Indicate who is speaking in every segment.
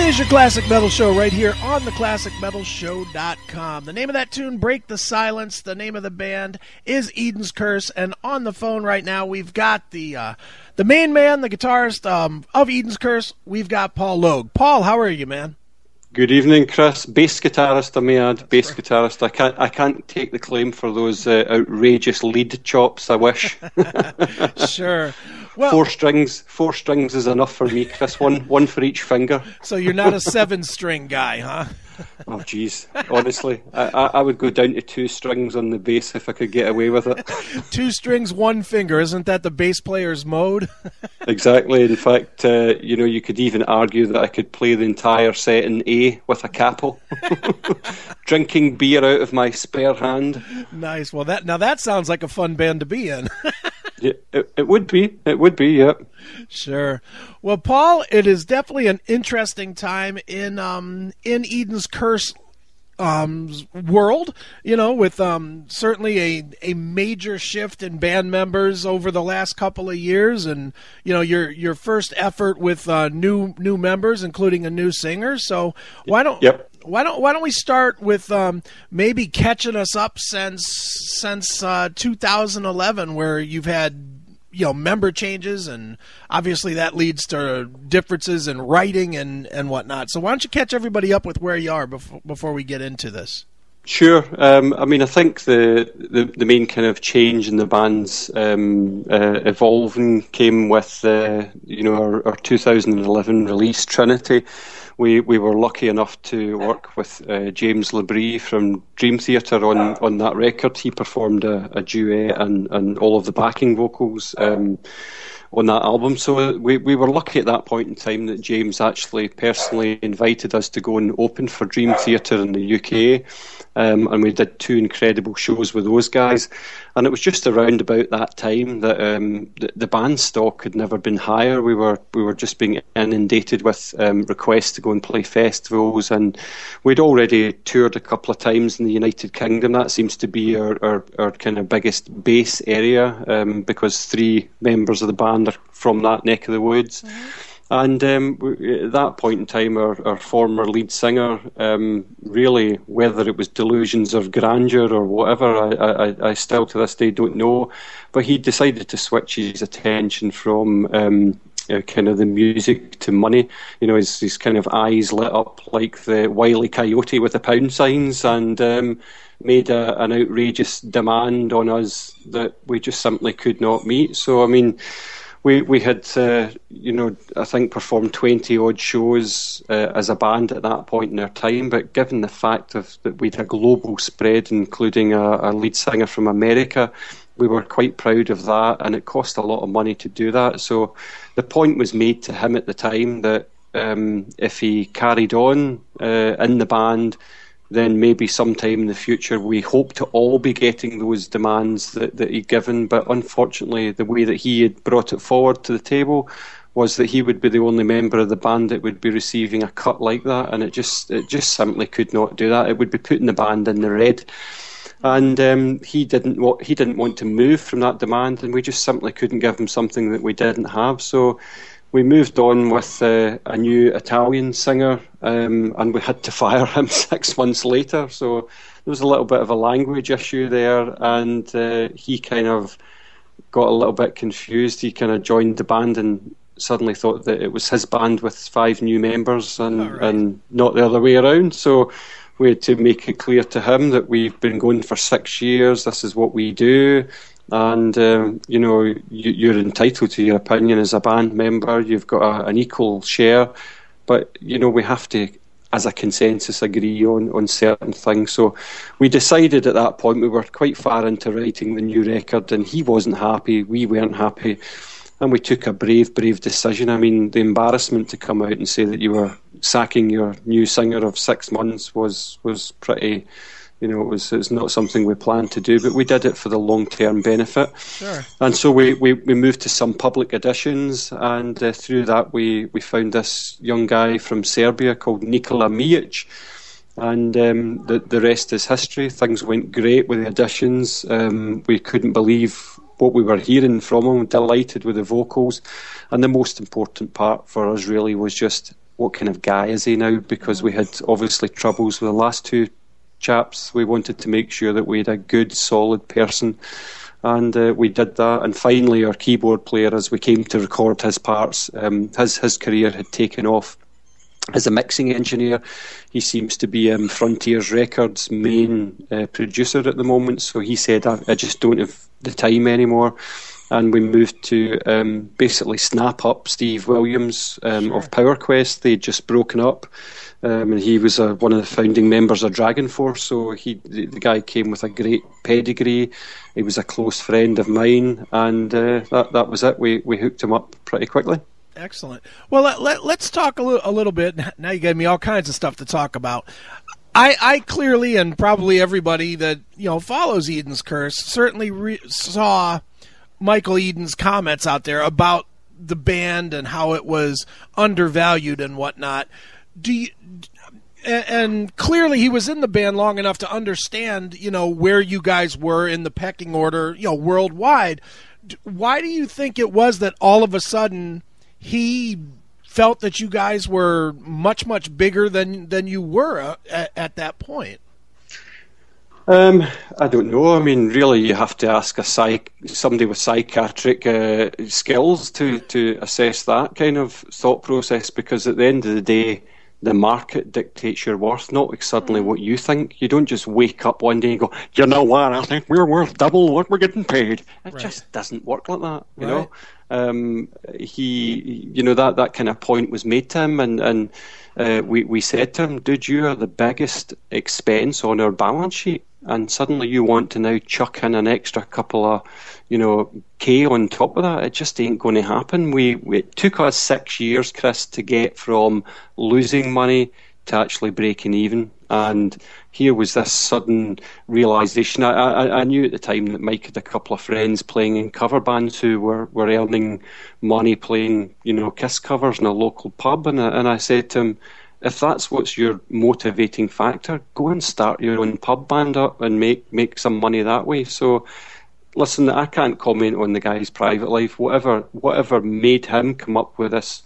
Speaker 1: is your Classic Metal Show right here on theclassicmetalshow.com. The name of that tune, Break the Silence. The name of the band is Eden's Curse. And on the phone right now, we've got the main man, the guitarist of Eden's Curse. We've got Paul Logue. Paul, how are you, man?
Speaker 2: Good evening, Chris. Bass guitarist, I may add. Bass guitarist. I can't take the claim for those outrageous lead chops. I wish.
Speaker 1: Sure. Well,
Speaker 2: four strings is enough for me, Chris. One for each finger.
Speaker 1: So you're not a 7-string guy, huh?
Speaker 2: Oh, jeez. Honestly, I would go down to 2 strings on the bass if I could get away with it.
Speaker 1: 2 strings, 1 finger. Isn't that the bass player's mode?
Speaker 2: Exactly. In fact, you could even argue that I could play the entire set in A with a capo. Drinking beer out of my spare hand.
Speaker 1: Nice. Well, that sounds like a fun band to be in.
Speaker 2: Yeah, it would be. It would be, yeah. Sure.
Speaker 1: Well, Paul, it is definitely an interesting time in Eden's Curse world, with certainly a major shift in band members over the last couple of years, and your first effort with new members, including a new singer. So why don't we start with maybe catching us up since 2011, where you've had member changes, and obviously that leads to differences in writing and whatnot. So why don't you catch everybody up with where you are before we get into this?
Speaker 2: Sure. I think the main kind of change in the band's evolving came with our 2011 release, Trinity. We were lucky enough to work with James Labrie from Dream Theater on that record. He performed a duet and all of the backing vocals on that album. So we were lucky at that point in time that James actually personally invited us to go and open for Dream Theater in the UK. And we did 2 incredible shows with those guys. And it was just around about that time that the band stock had never been higher. We were just being inundated with requests to go and play festivals, and we'd already toured a couple of times in the United Kingdom. That seems to be our kind of biggest base area, because 3 members of the band are from that neck of the woods. Mm-hmm. And at that point in time, our former lead singer, really, whether it was delusions of grandeur or whatever, I still to this day don't know, but he decided to switch his attention from kind of the music to money. His kind of eyes lit up like the Wile E. Coyote with the pound signs, and made an outrageous demand on us that we just simply could not meet. So, I mean, we had, I think performed 20-odd shows as a band at that point in our time, but given the fact that we'd a global spread, including a lead singer from America, we were quite proud of that, and it cost a lot of money to do that. So the point was made to him at the time that if he carried on in the band, then maybe sometime in the future we hope to all be getting those demands that he'd given. But unfortunately, the way that he had brought it forward to the table was that he would be the only member of the band that would be receiving a cut like that, and it just simply could not do that. It would be putting the band in the red. And he didn't want to move from that demand, and we just simply couldn't give him something that we didn't have. So we moved on with a new Italian singer, and we had to fire him 6 months later. So there was a little bit of a language issue there, and he kind of got a little bit confused. He kind of joined the band and suddenly thought that it was his band with 5 new members, and not the other way around. So we had to make it clear to him that we've been going for 6 years, this is what we do. And you're entitled to your opinion as a band member. You've got an equal share, but we have to, as a consensus, agree on certain things. So we decided at that point, we were quite far into writing the new record, and he wasn't happy, we weren't happy, and we took a brave decision. I mean, the embarrassment to come out and say that you were sacking your new singer of 6 months was pretty. It was not something we planned to do, but we did it for the long-term benefit. Sure. And so we moved to some public auditions, and through that we found this young guy from Serbia called Nikola Mijic, and the rest is history. Things went great with the auditions. We couldn't believe what we were hearing from him, delighted with the vocals, and the most important part for us really was just what kind of guy is he now? Because we had obviously troubles with the last two chaps. We wanted to make sure that we had a good, solid person, and we did that. And finally, our keyboard player, as we came to record his parts, his career had taken off as a mixing engineer. He seems to be Frontiers Records' main producer at the moment, so he said, I just don't have the time anymore. And we moved to basically snap up Steve Williams of Power Quest. They'd just broken up, and he was one of the founding members of Dragon Force, so the guy came with a great pedigree. He was a close friend of mine, and that was it. We hooked him up pretty quickly.
Speaker 1: Excellent. Well, let's talk a little bit. Now you gave me all kinds of stuff to talk about. I clearly, and probably everybody that follows Eden's Curse, certainly saw Michael Eden's comments out there about the band and how it was undervalued and whatnot. And clearly he was in the band long enough to understand, where you guys were in the pecking order, worldwide. Why do you think it was that all of a sudden he felt that you guys were much, much bigger than you were at that point?
Speaker 2: I don't know. I mean, really, you have to ask somebody with psychiatric skills to assess that kind of thought process, because at the end of the day, the market dictates your worth, not suddenly what you think. You don't just wake up one day and go, you know what, I think we're worth double what we're getting paid. It just doesn't work like that, you know. That kind of point was made to him, and we said to him, dude, you are the biggest expense on our balance sheet, and suddenly you want to now chuck in an extra couple of K on top of that. It just ain't going to happen. It took us 6 years, Chris, to get from losing money to actually breaking even. And here was this sudden realisation. I knew at the time that Mike had a couple of friends playing in cover bands who were earning money playing, Kiss covers in a local pub. And I said to him, if that's what's your motivating factor, go and start your own pub band up and make some money that way. So, listen, I can't comment on the guy's private life. Whatever made him come up with this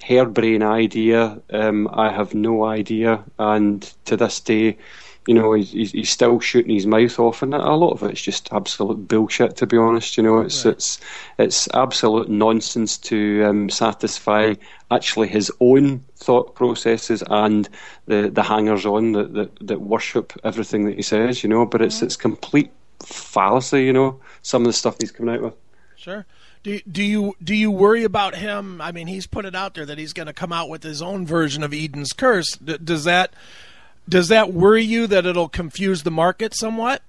Speaker 2: harebrained idea, I have no idea. And to this day, he's still shooting his mouth off, and a lot of it's just absolute bullshit, to be honest. It's absolute nonsense to satisfy actually his own thought processes and the hangers-on that worship everything that he says. But it's complete fallacy. Some of the stuff he's coming out with. Sure.
Speaker 1: Do you worry about him? I mean, he's put it out there that he's going to come out with his own version of Eden's Curse. Does that worry you that it'll confuse the market somewhat?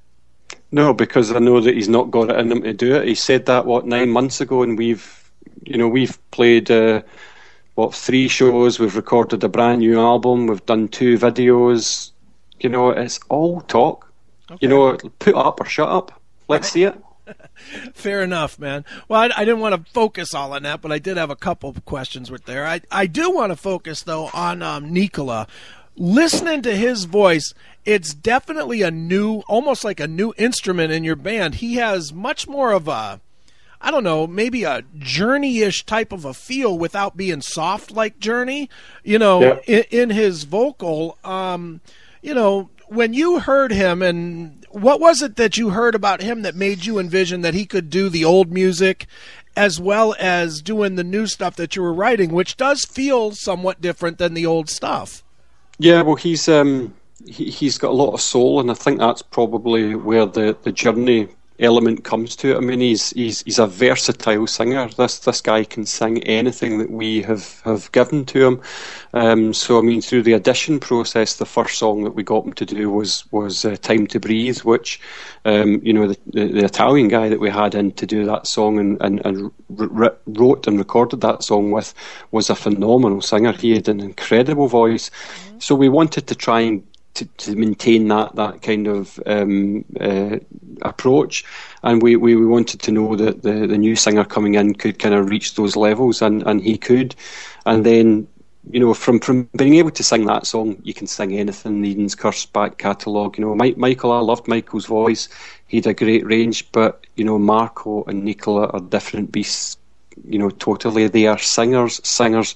Speaker 2: No, because I know that he's not got it in him to do it. He said that 9 months ago, and we've played 3 shows. We've recorded a brand new album. We've done 2 videos. It's all talk. Okay. Put up or shut up. Let's see it.
Speaker 1: Fair enough, man. Well, I didn't want to focus all on that, but I did have a couple of questions with there. I do want to focus, though, on Nikola. Listening to his voice, it's definitely almost like a new instrument in your band. He has much more of a, I don't know, maybe a Journey-ish type of a feel without being soft like Journey, in his vocal. When you heard him, and what was it that you heard about him that made you envision that he could do the old music as well as doing the new stuff that you were writing, which does feel somewhat different than the old stuff?
Speaker 2: Yeah, well, he's got a lot of soul, and I think that's probably where the Journey element comes to it. I mean, he's a versatile singer. This guy can sing anything that we have given to him. So I mean, through the audition process, the first song that we got him to do was "Time to Breathe," which the Italian guy that we had in to do that song and wrote and recorded that song with was a phenomenal singer. He had an incredible voice. So we wanted to try and to maintain that kind of approach, and we wanted to know that the new singer coming in could kind of reach those levels, and he could. And then from being able to sing that song, you can sing anything. Eden's Curse back catalogue, Michael, I loved Michael's voice. He had a great range, but Marco and Nicola are different beasts totally. They are singers,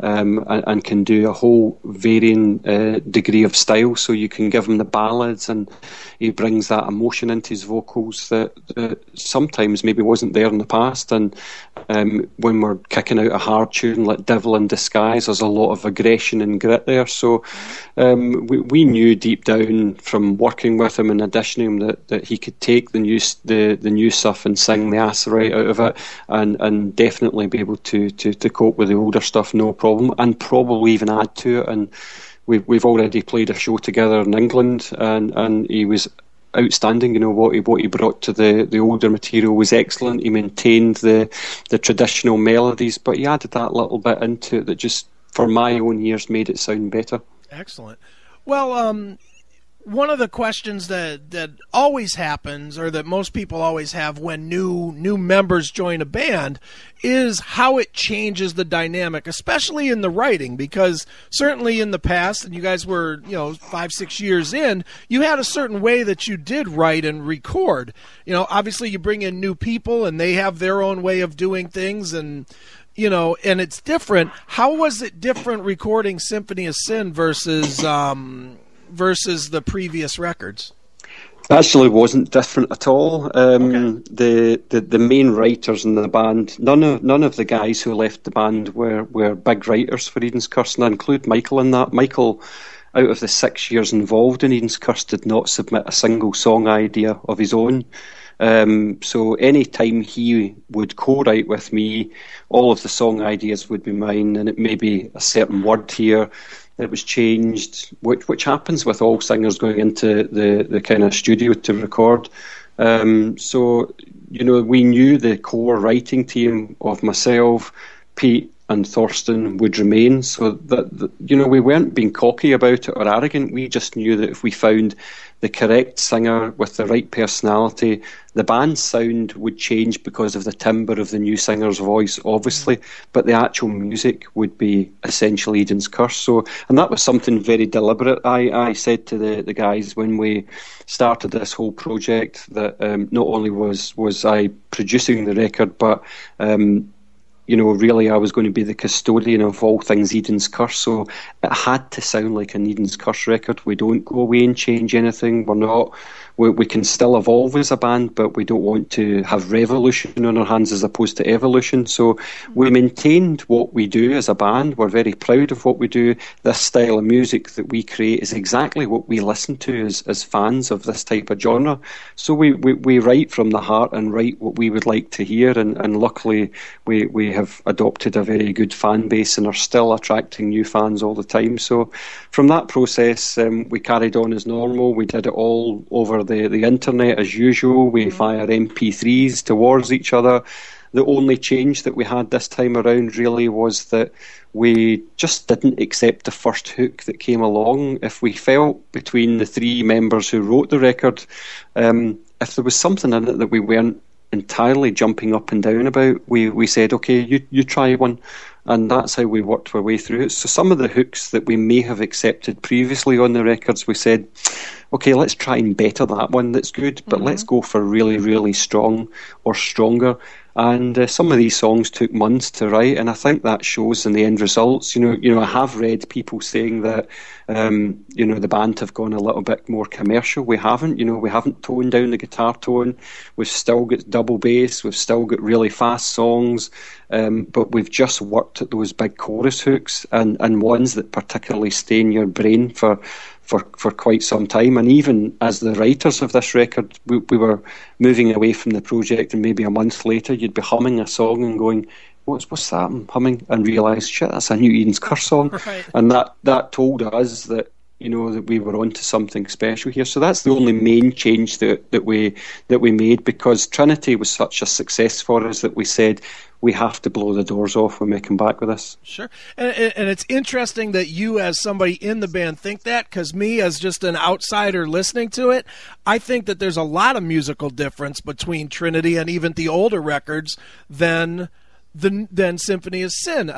Speaker 2: and can do a whole varying degree of style. So you can give him the ballads, and he brings that emotion into his vocals that sometimes maybe wasn't there in the past. And when we're kicking out a hard tune like Devil in Disguise, there's a lot of aggression and grit there. So we knew deep down from working with him and auditioning him that he could take the new stuff and sing the ass right out of it, and definitely be able to cope with the older stuff, no problem, and probably even add to it. And we've already played a show together in England, and he was outstanding. What he brought to the older material was excellent. He maintained the traditional melodies, but he added that little bit into it that just, for my own ears, made it sound better.
Speaker 1: Excellent. Well, one of the questions that always happens, or that most people always have when new members join a band, is how it changes the dynamic, especially in the writing, because certainly in the past, and you guys were 5-6 years in, you had a certain way that you did write and record. Obviously you bring in new people and they have their own way of doing things, and and it's different. How was it different recording Symphony of Sin versus the previous records?
Speaker 2: Actually wasn't different at all. Okay. The main writers in the band, none of the guys who left the band were big writers for Eden's Curse, and I include Michael in that. Michael, out of the 6 years involved in Eden's Curse, did not submit a single song idea of his own. So any time he would co-write with me, all of the song ideas would be mine, and it may be a certain word here that was changed, which happens with all singers going into the kind of studio to record. So we knew the core writing team of myself, Pete, and Thorsten would remain, so that we weren't being cocky about it or arrogant. We just knew that if we found the correct singer with the right personality, the band's sound would change because of the timbre of the new singer's voice, obviously, but the actual music would be essentially Eden's Curse. So, and that was something very deliberate. I said to the guys when we started this whole project that not only was I producing the record, but really I was going to be the custodian of all things Eden's Curse, so it had to sound like an Eden's Curse record. We don't go away and change anything. We can still evolve as a band, but we don't want to have revolution on our hands as opposed to evolution. So we maintained what we do as a band. We're very proud of what we do. This style of music that we create is exactly what we listen to as fans of this type of genre. So we write from the heart and write what we would like to hear, and luckily we have adopted a very good fan base and are still attracting new fans all the time. So from that process, we carried on as normal. We did it all over the internet as usual. We fire MP3s towards each other. The only change that we had this time around really was that we just didn't accept the first hook that came along. If we felt between the three members who wrote the record, if there was something in it that we weren't entirely jumping up and down about, we said, okay, you try one. And that's how we worked our way through it. So some of the hooks that we may have accepted previously on the records, we said, okay, let's try and better that one that's good, but let's go for really, really strong or stronger. And some of these songs took months to write, and I think that shows in the end results. I have read people saying that, the band have gone a little bit more commercial. We haven't. We haven't toned down the guitar tone. We've still got double bass. We've still got really fast songs, but we've just worked at those big chorus hooks and ones that particularly stay in your brain for quite some time. And even as the writers of this record, we were moving away from the project, and maybe a month later you'd be humming a song and going, what's that I'm humming, and realise, shit, that's a new Eden's Curse song. Right. And that told us that that we were onto something special here. So that's the only main change that we made, because Trinity was such a success for us that we said we have to blow the doors off when we come back with this.
Speaker 1: Sure. And it's interesting that you as somebody in the band think that, because me as just an outsider listening to it, I think that there's a lot of musical difference between Trinity and even the older records than than Symphony of Sin.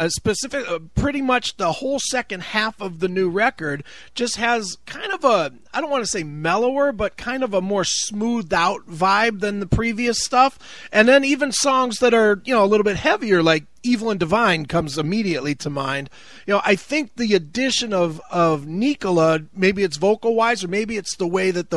Speaker 1: Pretty much the whole second half of the new record just has kind of a, I don't want to say mellower, but kind of a more smoothed out vibe than the previous stuff. And then even songs that are, a little bit heavier, like Evil and Divine comes immediately to mind. I think the addition of Nicola, maybe it's vocal wise, or maybe it's the way that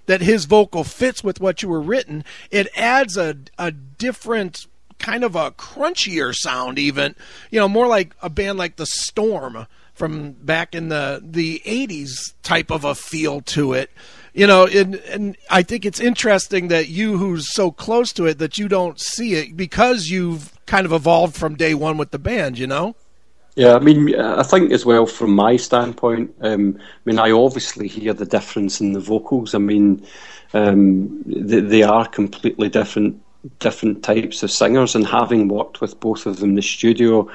Speaker 1: that his vocal fits with what you were written. It adds a different kind of a crunchier sound, even, more like a band like The Storm from back in the 80s type of a feel to it. And I think it's interesting that you, who's so close to it, that you don't see it because you've kind of evolved from day one with the band,
Speaker 2: Yeah, I think as well from my standpoint, I obviously hear the difference in the vocals. They are completely different types of singers, and having worked with both of them in the studio,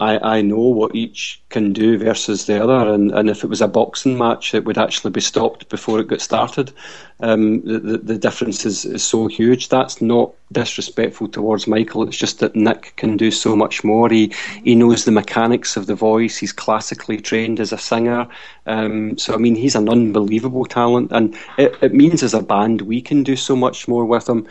Speaker 2: I know what each can do versus the other, and if it was a boxing match, it would actually be stopped before it got started. The difference is so huge. That's not disrespectful towards Michael, it's just that Nick can do so much more. He knows the mechanics of the voice, he's classically trained as a singer, so he's an unbelievable talent, and it means as a band we can do so much more with him.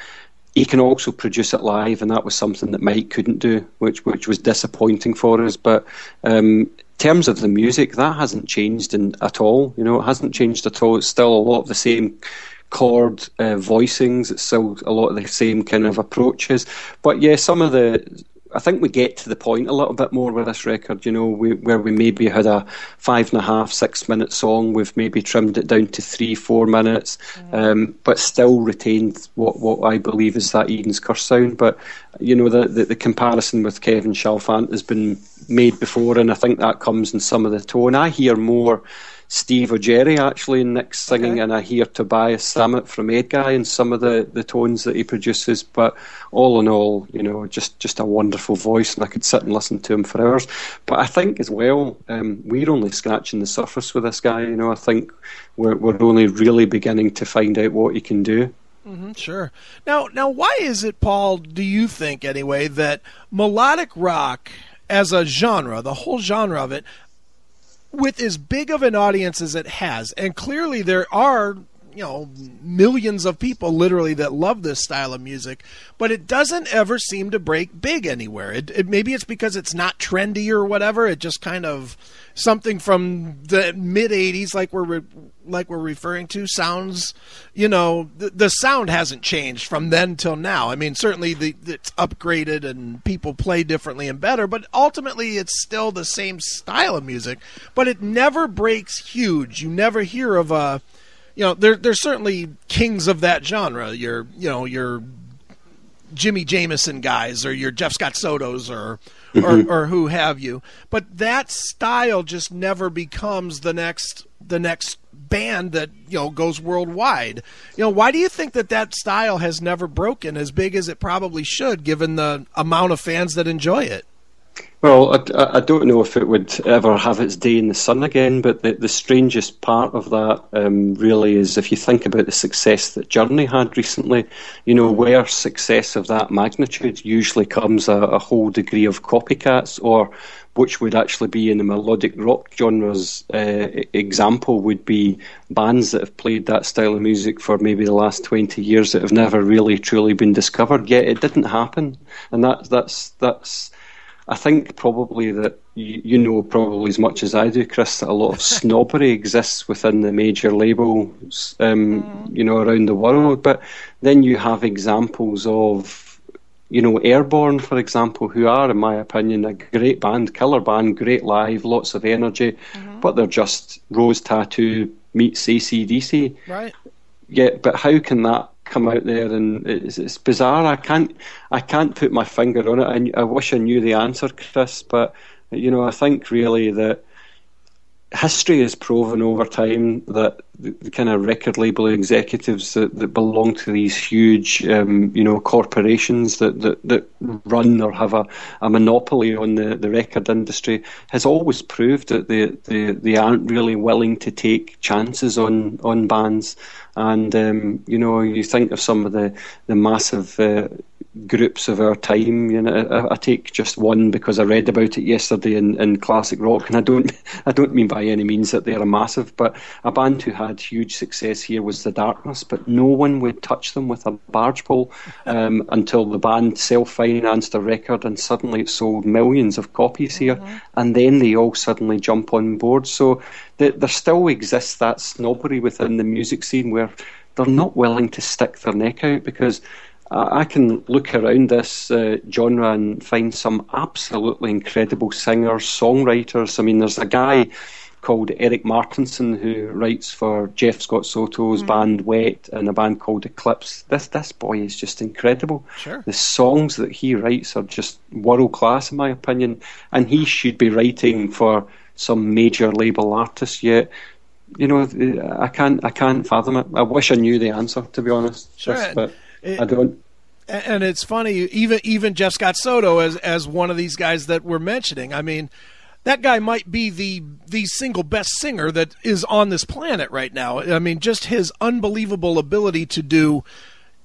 Speaker 2: He can also produce it live, and that was something that Mike couldn't do, which was disappointing for us. But in terms of the music, that hasn't changed at all. It hasn't changed at all. It's still a lot of the same chord voicings. It's still a lot of the same kind of approaches. But yeah, I think we get to the point a little bit more with this record, where we maybe had a 5.5, 6 minute song, we've maybe trimmed it down to 3-4 minutes, but still retained what I believe is that Eden's Curse sound. But the comparison with Kevin Chalfant has been made before, and I think that comes in some of the tone. I hear more Steve or Jerry actually in Nick's singing, and I hear Tobias Sammet from Edguy in some of the tones that he produces. But all in all, just a wonderful voice, and I could sit and listen to him for hours. But I think as well, we're only scratching the surface with this guy. I think we're only really beginning to find out what he can do.
Speaker 1: Sure. Now, why is it, Paul, do you think anyway, that melodic rock as a genre, the whole genre of it, with as big of an audience as it has, and clearly there are, millions of people literally that love this style of music, but it doesn't ever seem to break big anywhere. Maybe it's because it's not trendy or whatever. It just kind of something from the mid 80s, like we're referring to, sounds, the sound hasn't changed from then till now. Certainly it's upgraded and people play differently and better, but ultimately it's still the same style of music, but it never breaks huge. You never hear of a, there's certainly kings of that genre. Your Jimmy Jameson guys, or your Jeff Scott Sotos, or who have you. But that style just never becomes the next band that goes worldwide. Why do you think that style has never broken as big as it probably should, given the amount of fans that enjoy it?
Speaker 2: Well, I don't know if it would ever have its day in the sun again, but the strangest part of that really is if you think about the success that Journey had recently, where success of that magnitude usually comes a whole degree of copycats, or which would actually be in the melodic rock genre's example would be bands that have played that style of music for maybe the last 20 years that have never really truly been discovered. Yet it didn't happen, and that's I think probably that probably as much as I do, Chris, that a lot of snobbery exists within the major labels, around the world. But then you have examples of, Airborne, for example, who are, in my opinion, a great band, killer band, great live, lots of energy, but they're just Rose Tattoo meets AC/DC.
Speaker 1: Right.
Speaker 2: Yeah, but how can that come out there? And it's bizarre. I can't put my finger on it. I wish I knew the answer, Chris, but I think really that history has proven over time that the kind of record label executives that belong to these huge corporations that run or have a monopoly on the record industry has always proved that they aren't really willing to take chances on bands. And you think of some of the massive groups of our time. You know, I take just one because I read about it yesterday in classic rock, and I don't mean by any means that they're a massive, but a band who had huge success here was The Darkness, but no one would touch them with a barge pole until the band self-financed a record, and suddenly it sold millions of copies here, and then they all suddenly jump on board. So there still exists that snobbery within the music scene where they're not willing to stick their neck out, because I can look around this genre and find some absolutely incredible singers, songwriters. I mean, there's a guy called Eric Martinson who writes for Jeff Scott Soto's band Wet and a band called Eclipse. This boy is just incredible.
Speaker 1: Sure. The
Speaker 2: songs that he writes are just world class in my opinion, and he should be writing for some major label artist, yet you know, I can't fathom it. I wish I knew the answer, to be honest.
Speaker 1: Sure.
Speaker 2: But I don't.
Speaker 1: And it's funny, even Jeff Scott Soto as one of these guys that we're mentioning. I mean, that guy might be the single best singer that is on this planet right now. I mean, just his unbelievable ability to do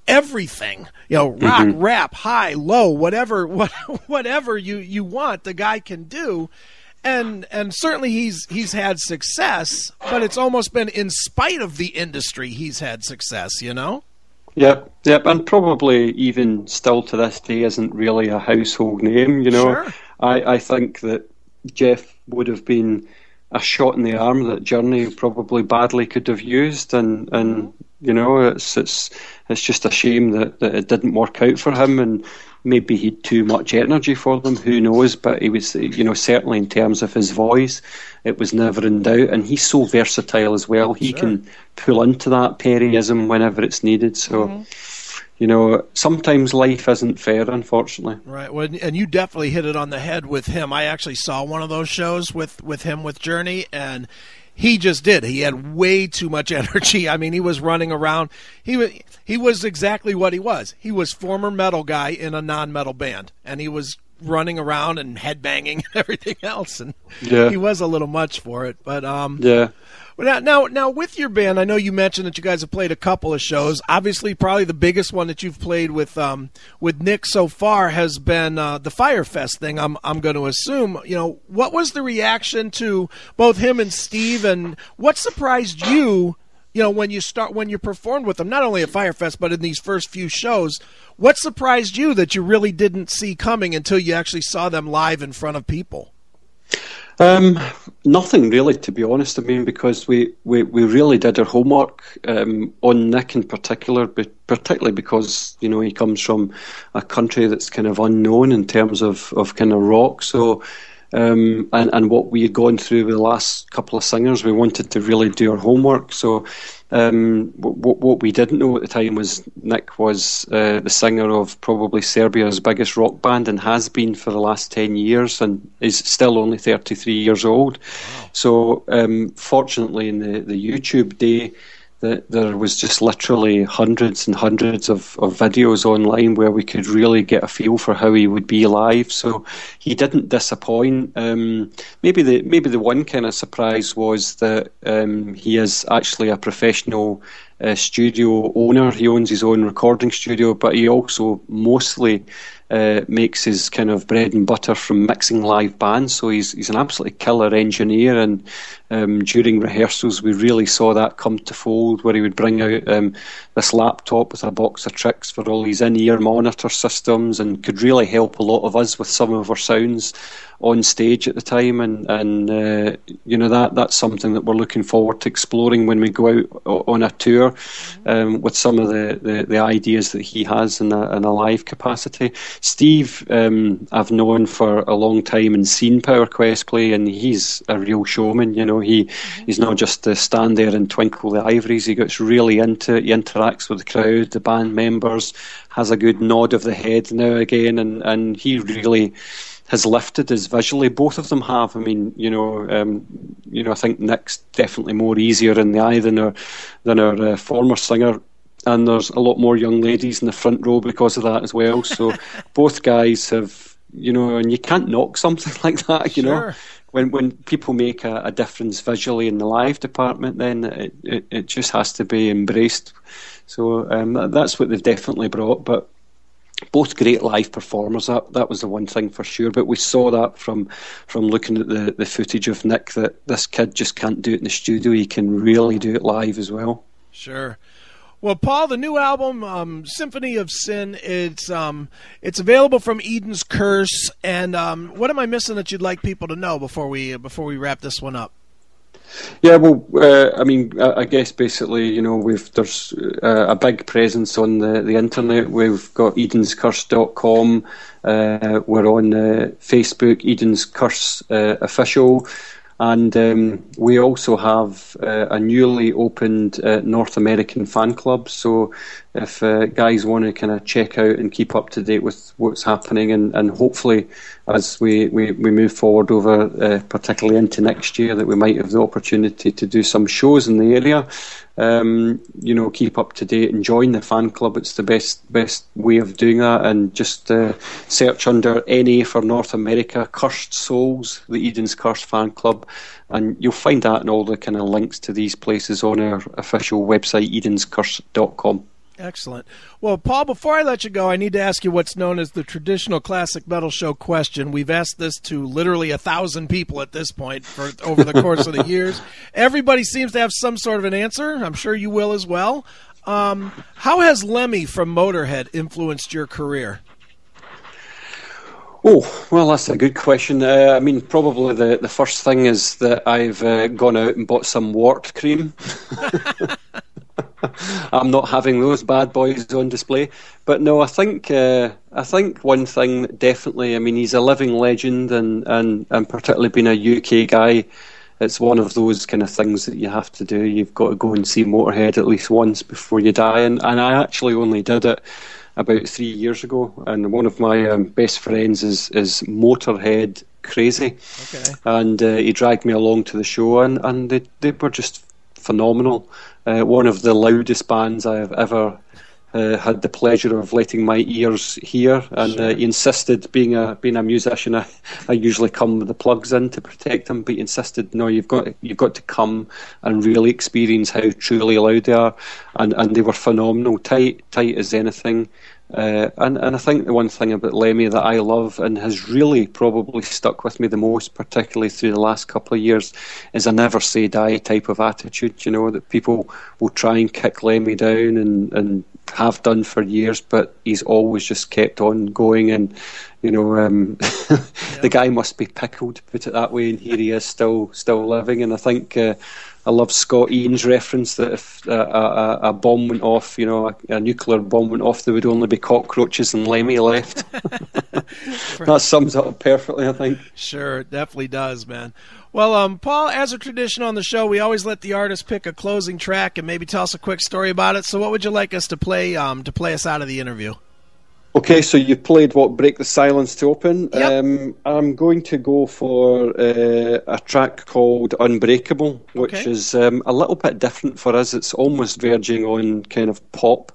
Speaker 1: everything, you know, rock, rap, high, low, whatever you want, the guy can do. And certainly he's had success, but it's almost been in spite of the industry he's had success, you know?
Speaker 2: Yep, and probably even still to this day isn't really a household name, you know?
Speaker 1: Sure.
Speaker 2: I think that Jeff would have been a shot in the arm that Journey probably badly could have used, and you know, it's just a shame that it didn't work out for him, and maybe he had too much energy for them, who knows, but he was, you know, certainly in terms of his voice, it was never in doubt, and he's so versatile as well. He can pull into that Perryism whenever it's needed, so you know, sometimes life isn't fair, unfortunately.
Speaker 1: Right, well, and you definitely hit it on the head with him. I actually saw one of those shows with him with Journey, and he just did. He had way too much energy. I mean, he was running around. He was exactly what he was. He was former metal guy in a non-metal band, and he was running around and headbanging and everything else, and he was a little much for it. But now with your band, I know you mentioned that you guys have played a couple of shows. Obviously, probably the biggest one that you've played with Nick so far has been the Firefest thing. I'm going to assume. You know, what was the reaction to both him and Steve, and what surprised you? You know, when you performed with them, not only at Firefest but in these first few shows, what surprised you that you really didn't see coming until you actually saw them live in front of people?
Speaker 2: Nothing really, to be honest. I mean, because we really did our homework on Nick in particular, but particularly because, you know, he comes from a country that's kind of unknown in terms of kind of rock. So, and what we had gone through with the last couple of singers, we wanted to really do our homework. So, what we didn't know at the time was Nick was the singer of probably Serbia's biggest rock band, and has been for the last 10 years, and is still only 33 years old. Wow. So fortunately in the YouTube day, there was just literally hundreds and hundreds of videos online where we could really get a feel for how he would be live. So he didn't disappoint. Maybe the one kind of surprise was that he is actually a professional studio owner. He owns his own recording studio, but he also mostly makes his kind of bread and butter from mixing live bands. So he's an absolutely killer engineer, and during rehearsals we really saw that come to fold, where he would bring out this laptop with a box of tricks for all these in-ear monitor systems, and could really help a lot of us with some of our sounds on stage at the time, and you know, that's something that we're looking forward to exploring when we go out on a tour, with some of the ideas that he has in a live capacity. Steve, I've known for a long time and seen Power Quest play, and he's a real showman. You know, he's not just to stand there and twinkle the ivories. He gets really into it. He interacts with the crowd, the band members, has a good nod of the head now again, and he really has lifted us visually. Both of them have. I mean, you know, I think Nick's definitely more easier in the eye than our former singer, and there's a lot more young ladies in the front row because of that as well. So both guys have, you know, and you can't knock something like that. You know, when people make a difference visually in the live department, then it just has to be embraced. So that's what they've definitely brought. But both great live performers. That was the one thing for sure. But we saw that from looking at the footage of Nick, that this kid just can't do it in the studio. He can really do it live as well.
Speaker 1: Sure. Well, Paul, the new album, Symphony of Sin, it's available from Eden's Curse. And what am I missing that you'd like people to know before we wrap this one up?
Speaker 2: Yeah, well, I guess basically, there's a big presence on the internet. We've got edenscurse.com. We're on Facebook, Eden's Curse Official. And we also have a newly opened North American fan club. So if guys want to kind of check out and keep up to date with what's happening, and hopefully as we move forward over particularly into next year, that we might have the opportunity to do some shows in the area, keep up to date and join the fan club. It's the best way of doing that. And just search under NA for North America, Cursed Souls, the Eden's Curse fan club, and you'll find that and all the kind of links to these places on our official website, edenscurse.com.
Speaker 1: Excellent. Well, Paul, before I let you go, I need to ask you what's known as the traditional classic metal show question. We've asked this to literally 1,000 people at this point over the course of the years. Everybody seems to have some sort of an answer. I'm sure you will as well. How has Lemmy from Motorhead influenced your career?
Speaker 2: Oh, well, that's a good question. Probably the first thing is that I've gone out and bought some wart cream. I'm not having those bad boys on display. But no, I think one thing definitely, he's a living legend, and particularly being a UK guy, it's one of those kind of things that you have to do. You've got to go and see Motorhead at least once before you die. And I actually only did it about 3 years ago. And one of my best friends is Motorhead crazy. Okay. And he dragged me along to the show, and they were just phenomenal. One of the loudest bands I have ever had the pleasure of letting my ears hear, and he insisted, being a musician, I usually come with the plugs in to protect him, but he insisted, no, you've got to come and really experience how truly loud they are, and they were phenomenal, tight as anything. And I think the one thing about Lemmy that I love and has really probably stuck with me the most, particularly through the last couple of years, is a never say die type of attitude, that people will try and kick Lemmy down and have done for years, but he's always just kept on going, and the guy must be pickled, put it that way, and here he is still living. And I think I love Scott Ian's reference that if a bomb went off, a nuclear bomb went off, there would only be cockroaches and Lemmy left. That sums it up perfectly, I think. Sure, it definitely does, man. Well, Paul, as a tradition on the show, we always let the artist pick a closing track and maybe tell us a quick story about it. So what would you like us to play us out of the interview? Okay, so you played Break the Silence to open. Yep. I'm going to go for a track called Unbreakable, which is a little bit different for us. It's almost verging on kind of pop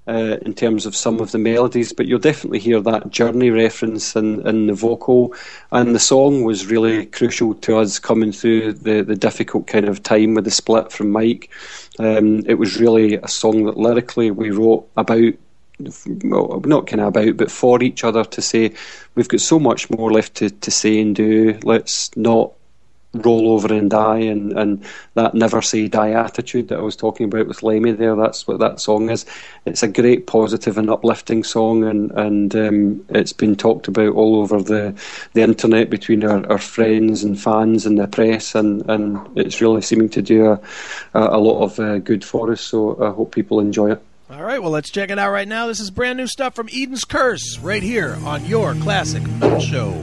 Speaker 2: in terms of some of the melodies, but you'll definitely hear that Journey reference in the vocal. And the song was really crucial to us coming through the difficult kind of time with the split from Mike. It was really a song that lyrically we wrote about, well, not kind of about, but for each other, to say we've got so much more left to say and do. Let's not roll over and die, and that never say die attitude that I was talking about with Lemmy there. That's what that song is. It's a great positive and uplifting song, and it's been talked about all over the internet between our friends and fans and the press, and it's really seeming to do a lot of good for us. So I hope people enjoy it. All right, well, let's check it out right now. This is brand new stuff from Eden's Curse right here on your Classic Metal Show.